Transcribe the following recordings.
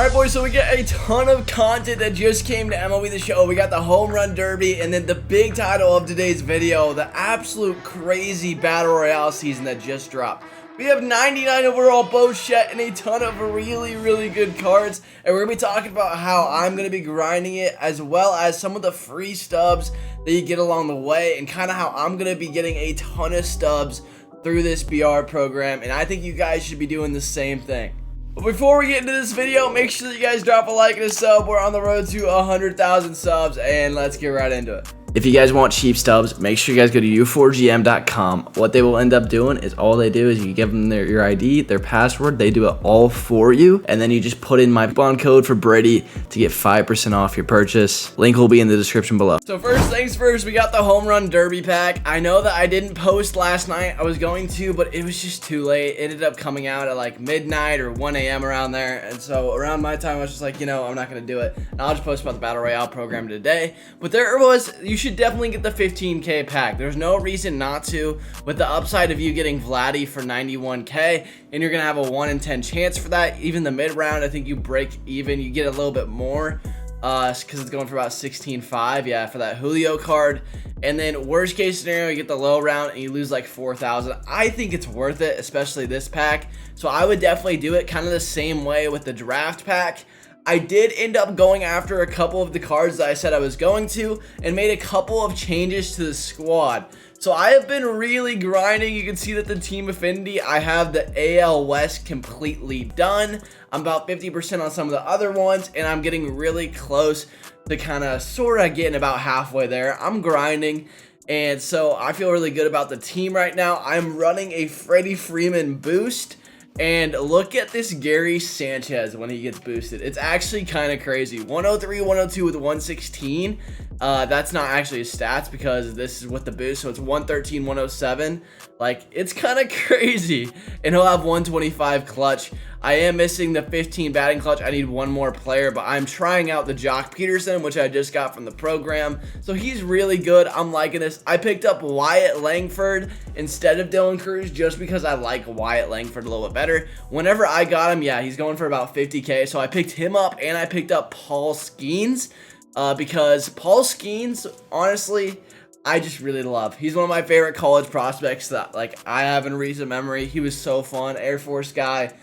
Alright boys, so we get a ton of content that just came to MLB The Show. We got the Home Run Derby, and then the big title of today's video, the absolute crazy Battle Royale season that just dropped. We have 99 overall Bichette and a ton of really good cards, and we're going to be talking about how I'm going to be grinding it, as well as some of the free stubs that you get along the way, and kind of how I'm going to be getting a ton of stubs through this BR program, and I think you guys should be doing the same thing. But before we get into this video, make sure that you guys drop a like and a sub. We're on the road to 100,000 subs, and let's get right into it. If you guys want cheap stubs, make sure you guys go to u4gm.com. What they will end up doing is all they do is you give them your ID, their password, they do it all for you, and then you just put in my coupon code for Brady to get 5% off your purchase. Link will be in the description below. So first things first, we got the Home Run Derby pack. I know that I didn't post last night. I was going to, but it was just too late. It ended up coming out at like midnight or 1 a.m. around there, and so around my time I was just like, you know, I'm not going to do it, and I'll just post about the Battle Royale program today. But there was, you should definitely get the 15k pack. There's no reason not to, with the upside of you getting Vladdy for 91k, and you're gonna have a 1 in 10 chance for that. Even the mid round, I think you break even, you get a little bit more because it's going for about 16.5, yeah, for that Julio card. And then worst case scenario, you get the low round and you lose like 4,000. I think it's worth it, especially this pack, so I would definitely do it kind of the same way with the draft pack. I did end up going after a couple of the cards that I said I was going to, and made a couple of changes to the squad. So I have been really grinding. You can see that the team affinity, I have the AL West completely done. I'm about 50% on some of the other ones, and I'm getting really close to kind of sort of getting about halfway there. I'm grinding, and so I feel really good about the team right now. I'm running a Freddie Freeman boost. And look at this Gary Sanchez when he gets boosted. It's actually kind of crazy. 103, 102 with 116. That's not actually his stats because this is with the boost, so it's 113, 107. Like, it's kind of crazy. And he'll have 125 clutch. I am missing the 15 batting clutch. I need one more player, but I'm trying out the Jock Peterson, which I just got from the program. So he's really good. I'm liking this. I picked up Wyatt Langford instead of Dylan Cruz just because I like Wyatt Langford a little bit better. Whenever I got him, yeah, he's going for about 50k. So I picked him up, and I picked up Paul Skeens because Paul Skeens, honestly, I just really love. He's one of my favorite college prospects that like I have in recent memory. He was so fun. Air Force guy.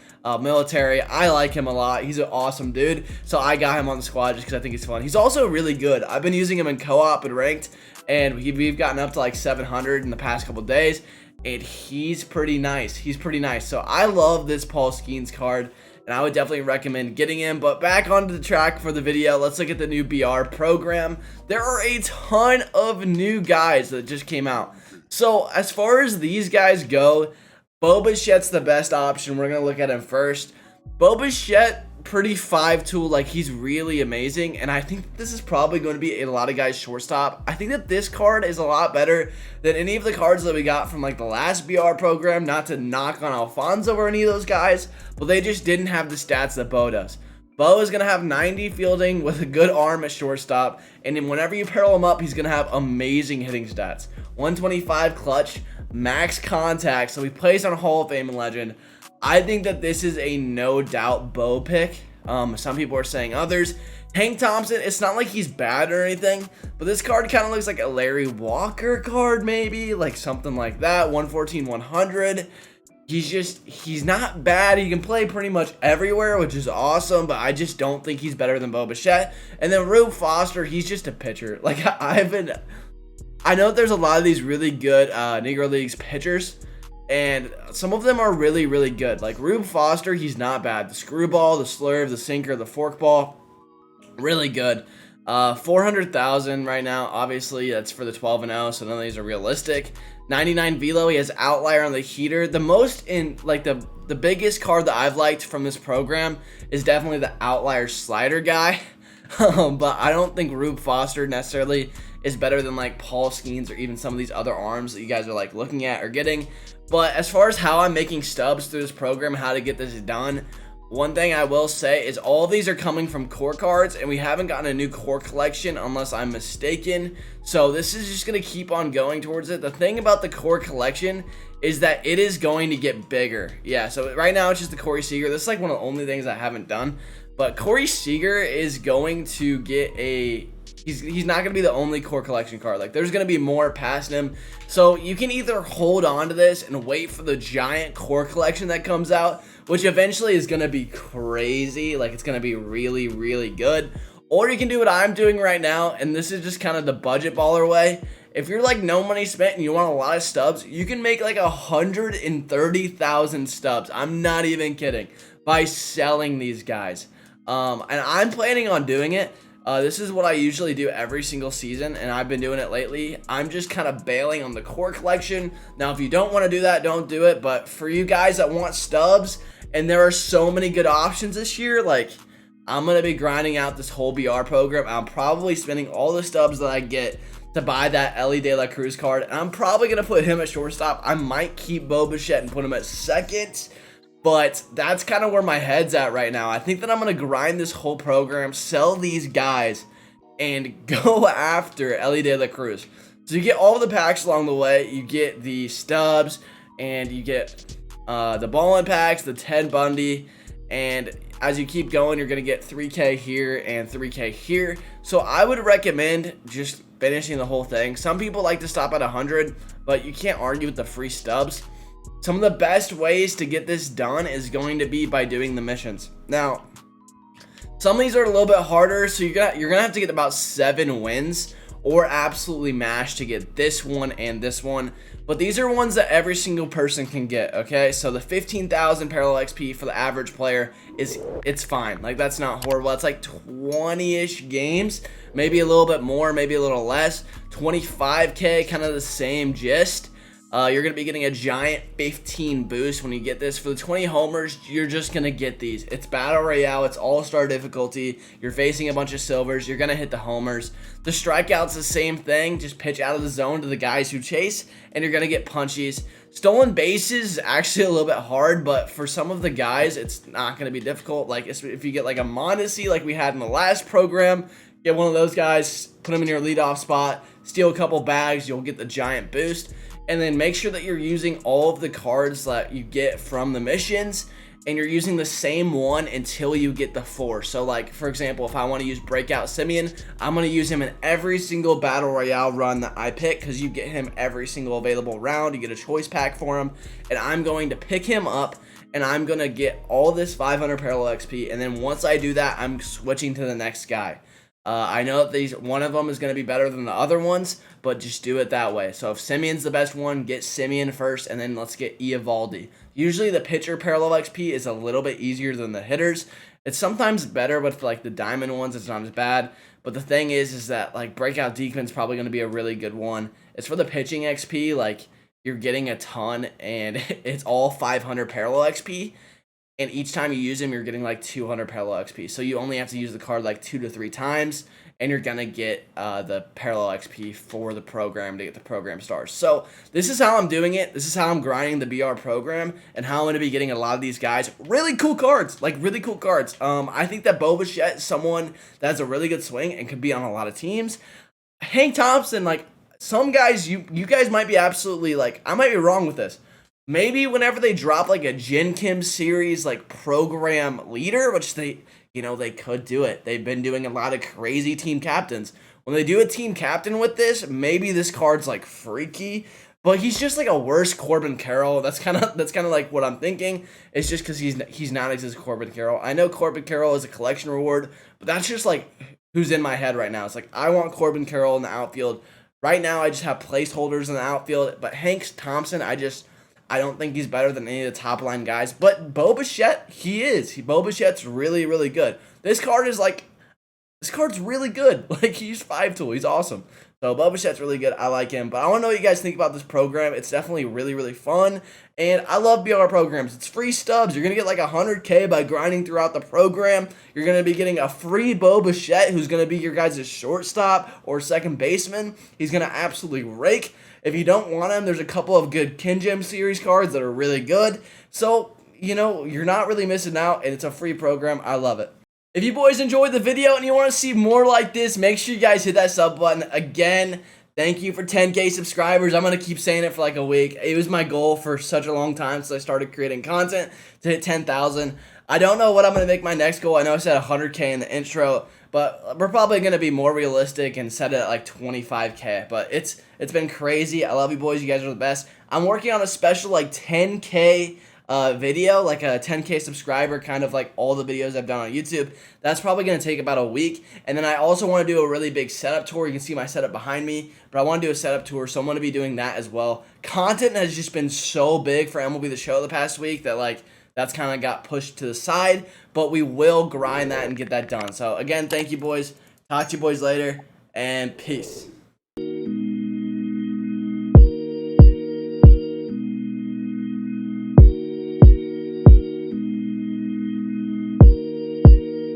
Military. I like him a lot. He's an awesome dude, so I got him on the squad just because I think he's fun. He's also really good. I've been using him in co-op and ranked, and we've gotten up to like 700 in the past couple days, and he's pretty nice. He's pretty nice. So I love this Paul Skeens card, and I would definitely recommend getting him. But back onto the track for the video, let's look at the new BR program. There are a ton of new guys that just came out. So as far as these guys go, Bichette's the best option. We're going to look at him first. Bichette, pretty 5-tool, like he's really amazing, and I think this is probably going to be a lot of guys' shortstop. I think that this card is a lot better than any of the cards that we got from like the last BR program, not to knock on Alfonso or any of those guys, but they just didn't have the stats that Bo does. Bo is going to have 90 fielding with a good arm at shortstop, and then whenever you pair him up, he's going to have amazing hitting stats. 125 clutch, max contact, so he plays on Hall of Fame and Legend. I think that this is a no doubt Bo pick. Some people are saying others. Hank Thompson, it's not like he's bad or anything, but this card kind of looks like a Larry Walker card, maybe like something like that. 114, 100. He's not bad. He can play pretty much everywhere, which is awesome, but I just don't think he's better than Bichette. And then Rube Foster, he's just a pitcher. Like, I know there's a lot of these really good Negro Leagues pitchers, and some of them are really good. Like Rube Foster, he's not bad. The screwball, the slurve, the sinker, the forkball, really good. 400,000 right now. Obviously, that's for the 12-0, so none of these are realistic. 99 velo. He has outlier on the heater. The most in like the biggest card that I've liked from this program is definitely the outlier slider guy. But I don't think Rube Foster necessarily is better than like Paul Skeens or even some of these other arms that you guys are like looking at or getting. But as far as how I'm making stubs through this program, how to get this done, one thing I will say is all of these are coming from core cards, and we haven't gotten a new core collection unless I'm mistaken. So this is just going to keep on going towards it. The thing about the core collection is that it is going to get bigger. Yeah, so right now it's just the Corey Seager. This is like one of the only things I haven't done. But Corey Seager is going to get a... He's not going to be the only core collection card. Like, there's going to be more past him. So you can either hold on to this and wait for the giant core collection that comes out, which eventually is going to be crazy. Like, it's going to be really, really good. Or you can do what I'm doing right now, and this is just kind of the budget baller way. If you're like no money spent and you want a lot of stubs, you can make like 130,000 stubs. I'm not even kidding. By selling these guys. And I'm planning on doing it. This is what I usually do every single season, and I've been doing it lately. I'm just kind of bailing on the core collection. Now, if you don't want to do that, don't do it. But for you guys that want stubs, and there are so many good options this year, like, I'm going to be grinding out this whole BR program. I'm probably spending all the stubs that I get to buy that Elly De La Cruz card. And I'm probably going to put him at shortstop. I might keep Bichette and put him at second. But that's kind of where my head's at right now. I think that I'm going to grind this whole program, sell these guys, and go after Elly De La Cruz. So you get all the packs along the way. You get the stubs, and you get the ball-in packs, the Ted Bundy, and as you keep going, you're going to get 3K here and 3K here. So I would recommend just finishing the whole thing. Some people like to stop at 100, but you can't argue with the free stubs. Some of the best ways to get this done is going to be by doing the missions. Now, some of these are a little bit harder, so you're gonna have to get about 7 wins or absolutely mash to get this one and this one. But these are ones that every single person can get, okay? So the 15,000 parallel XP for the average player it's fine. Like, that's not horrible. It's like 20-ish games, maybe a little bit more, maybe a little less. 25K, kind of the same gist. You're going to be getting a giant 15 boost when you get this. For the 20 homers, you're just going to get these. It's Battle Royale. It's all-star difficulty. You're facing a bunch of silvers. You're going to hit the homers. The strikeout's the same thing. Just pitch out of the zone to the guys who chase, and you're going to get punchies. Stolen bases is actually a little bit hard, but for some of the guys, it's not going to be difficult. Like, if you get like a Mondesi like we had in the last program, get one of those guys, put them in your leadoff spot, steal a couple bags, you'll get the giant boost. And then make sure that you're using all of the cards that you get from the missions, and you're using the same one until you get the 4. So, like, for example, if I want to use Breakout Simeon, I'm going to use him in every single Battle Royale run that I pick, because you get him every single available round. You get a choice pack for him, and I'm going to pick him up, and I'm going to get all this 500 parallel XP, and then once I do that, I'm switching to the next guy. I know that one of them is going to be better than the other ones, but just do it that way. So if Simeon's the best one, get Simeon first, and then let's get Eovaldi. Usually the pitcher parallel XP is a little bit easier than the hitters. It's sometimes better, but for like the diamond ones, it's not as bad. But the thing is that like Breakout Deekman's probably going to be a really good one. It's for the pitching XP, like you're getting a ton, and it's all 500 parallel XP. And each time you use him, you're getting like 200 parallel XP. So you only have to use the card like 2 to 3 times, and you're going to get the parallel XP for the program to get the program stars. So this is how I'm doing it. This is how I'm grinding the BR program, and how I'm going to be getting a lot of these guys. Really cool cards. Like, really cool cards. I think that Bichette is someone that has a really good swing and could be on a lot of teams. Hank Thompson, like, some guys, you guys might be absolutely, like, I might be wrong with this. Maybe whenever they drop like a Jin Kim series like program leader, which they could do it. They've been doing a lot of crazy team captains. When they do a team captain with this, maybe this card's like freaky, but he's just like a worse Corbin Carroll. That's kind of like what I'm thinking. It's just because he's not as Corbin Carroll. I know Corbin Carroll is a collection reward, but that's just like who's in my head right now. It's like I want Corbin Carroll in the outfield. Right now, I just have placeholders in the outfield, but Hank Thompson, I don't think he's better than any of the top line guys, but Bichette, he is. Bichette's really, really good. This card's really good. Like, he's 5-tool. He's awesome. So Bichette's really good. I like him. But I want to know what you guys think about this program. It's definitely really, really fun. And I love BR programs. It's free stubs. You're going to get like 100K by grinding throughout the program. You're going to be getting a free Bichette, who's going to be your guys' shortstop or second baseman. He's going to absolutely rake. If you don't want him, there's a couple of good Kin Gem series cards that are really good. So, you're not really missing out, and it's a free program. I love it. If you boys enjoyed the video and you want to see more like this, make sure you guys hit that sub button. Again, thank you for 10K subscribers. I'm going to keep saying it for like a week. It was my goal for such a long time since I started creating content to hit 10,000. I don't know what I'm going to make my next goal. I know I said 100K in the intro, but we're probably going to be more realistic and set it at like 25K. But it's been crazy. I love you boys. You guys are the best. I'm working on a special like 10K video, like a 10K subscriber, kind of like all the videos I've done on YouTube. That's probably going to take about a week. And then I also want to do a really big setup tour. You can see my setup behind me, but I want to do a setup tour, so I'm going to be doing that as well. Content has just been so big for MLB The Show the past week that like that's kind of got pushed to the side, but we will grind that and get that done. So again, thank you boys. Talk to you boys later, and peace.